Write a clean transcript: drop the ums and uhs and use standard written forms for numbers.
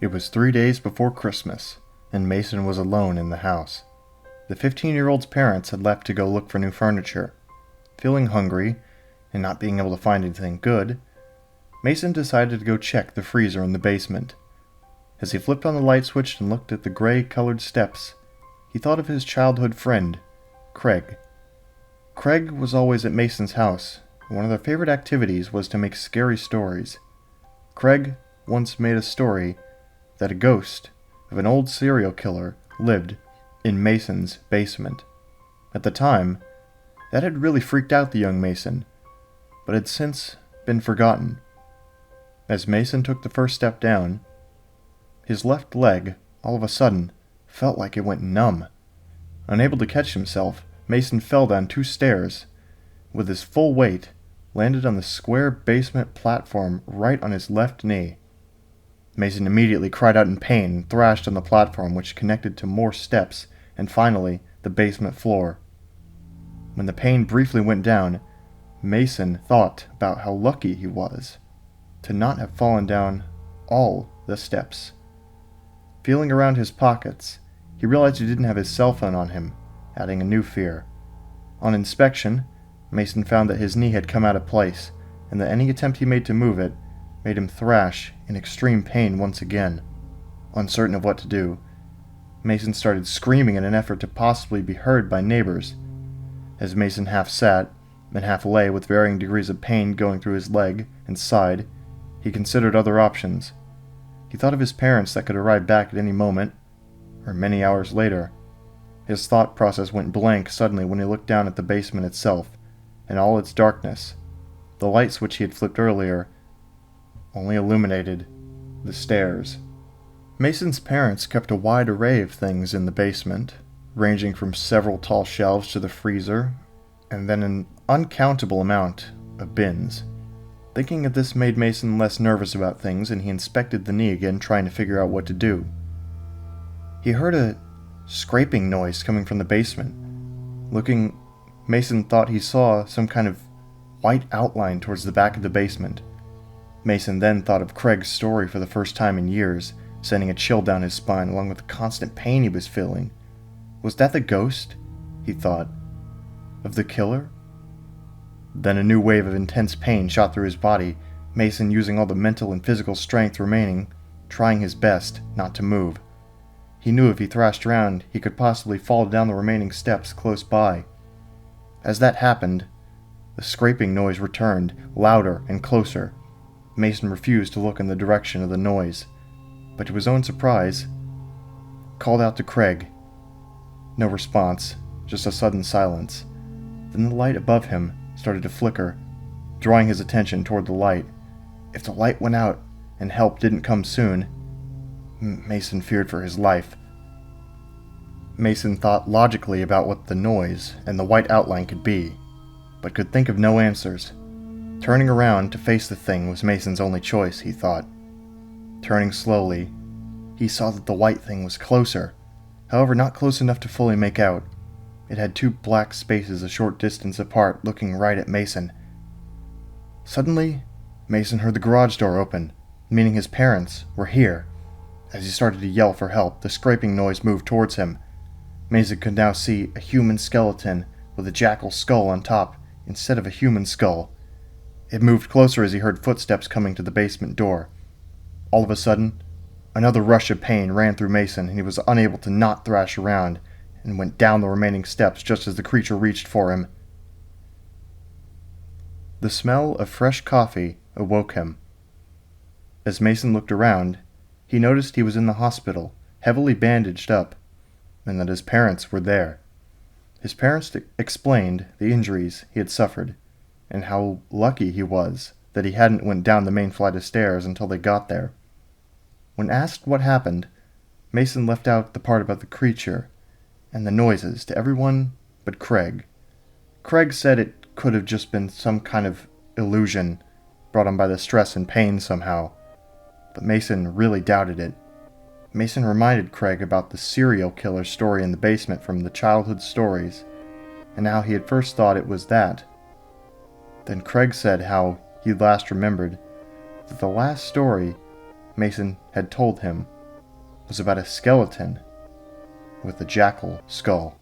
It was 3 days before Christmas, and Mason was alone in the house. The 15-year-old's parents had left to go look for new furniture. Feeling hungry, and not being able to find anything good, Mason decided to go check the freezer in the basement. As he flipped on the light switch and looked at the gray-colored steps, he thought of his childhood friend, Craig. Craig was always at Mason's house, and one of their favorite activities was to make scary stories. Craig once made a story that a ghost of an old serial killer lived in Mason's basement. At the time, that had really freaked out the young Mason, but had since been forgotten. As Mason took the first step down, his left leg, all of a sudden, felt like it went numb. Unable to catch himself, Mason fell down 2 stairs. With his full weight, landed on the square basement platform right on his left knee. Mason immediately cried out in pain and thrashed on the platform, which connected to more steps, and finally, the basement floor. When the pain briefly went down, Mason thought about how lucky he was to not have fallen down all the steps. Feeling around his pockets, he realized he didn't have his cell phone on him, adding a new fear. On inspection, Mason found that his knee had come out of place, and that any attempt he made to move it made him thrash in extreme pain once again. Uncertain of what to do, Mason started screaming in an effort to possibly be heard by neighbors. As Mason half sat and half lay with varying degrees of pain going through his leg and side, he considered other options. He thought of his parents that could arrive back at any moment, or many hours later. His thought process went blank suddenly when he looked down at the basement itself, and all its darkness. The light switch he had flipped earlier only illuminated the stairs. Mason's parents kept a wide array of things in the basement, ranging from several tall shelves to the freezer, and then an uncountable amount of bins. Thinking of this made Mason less nervous about things, and he inspected the knee again, trying to figure out what to do. He heard a scraping noise coming from the basement. Looking, Mason thought he saw some kind of white outline towards the back of the basement. Mason then thought of Craig's story for the first time in years, sending a chill down his spine along with the constant pain he was feeling. Was that the ghost, he thought, of the killer? Then a new wave of intense pain shot through his body, Mason using all the mental and physical strength remaining, trying his best not to move. He knew if he thrashed around, he could possibly fall down the remaining steps close by. As that happened, the scraping noise returned, louder and closer. Mason refused to look in the direction of the noise, but to his own surprise, called out to Craig. No response, just a sudden silence. Then the light above him started to flicker, drawing his attention toward the light. If the light went out and help didn't come soon, Mason feared for his life. Mason thought logically about what the noise and the white outline could be, but could think of no answers. Turning around to face the thing was Mason's only choice, he thought. Turning slowly, he saw that the white thing was closer, however not close enough to fully make out. It had 2 black spaces a short distance apart, looking right at Mason. Suddenly, Mason heard the garage door open, meaning his parents were here. As he started to yell for help, the scraping noise moved towards him. Mason could now see a human skeleton with a jackal skull on top instead of a human skull. It moved closer as he heard footsteps coming to the basement door. All of a sudden, another rush of pain ran through Mason, and he was unable to not thrash around, and went down the remaining steps just as the creature reached for him. The smell of fresh coffee awoke him. As Mason looked around, he noticed he was in the hospital, heavily bandaged up, and that his parents were there. His parents explained the injuries he had suffered, and how lucky he was that he hadn't went down the main flight of stairs until they got there. When asked what happened, Mason left out the part about the creature and the noises to everyone but Craig. Craig said it could have just been some kind of illusion brought on by the stress and pain somehow, but Mason really doubted it. Mason reminded Craig about the serial killer story in the basement from the childhood stories, and how he had first thought it was that. Then Craig said how he last remembered that the last story Mason had told him was about a skeleton with a jackal skull.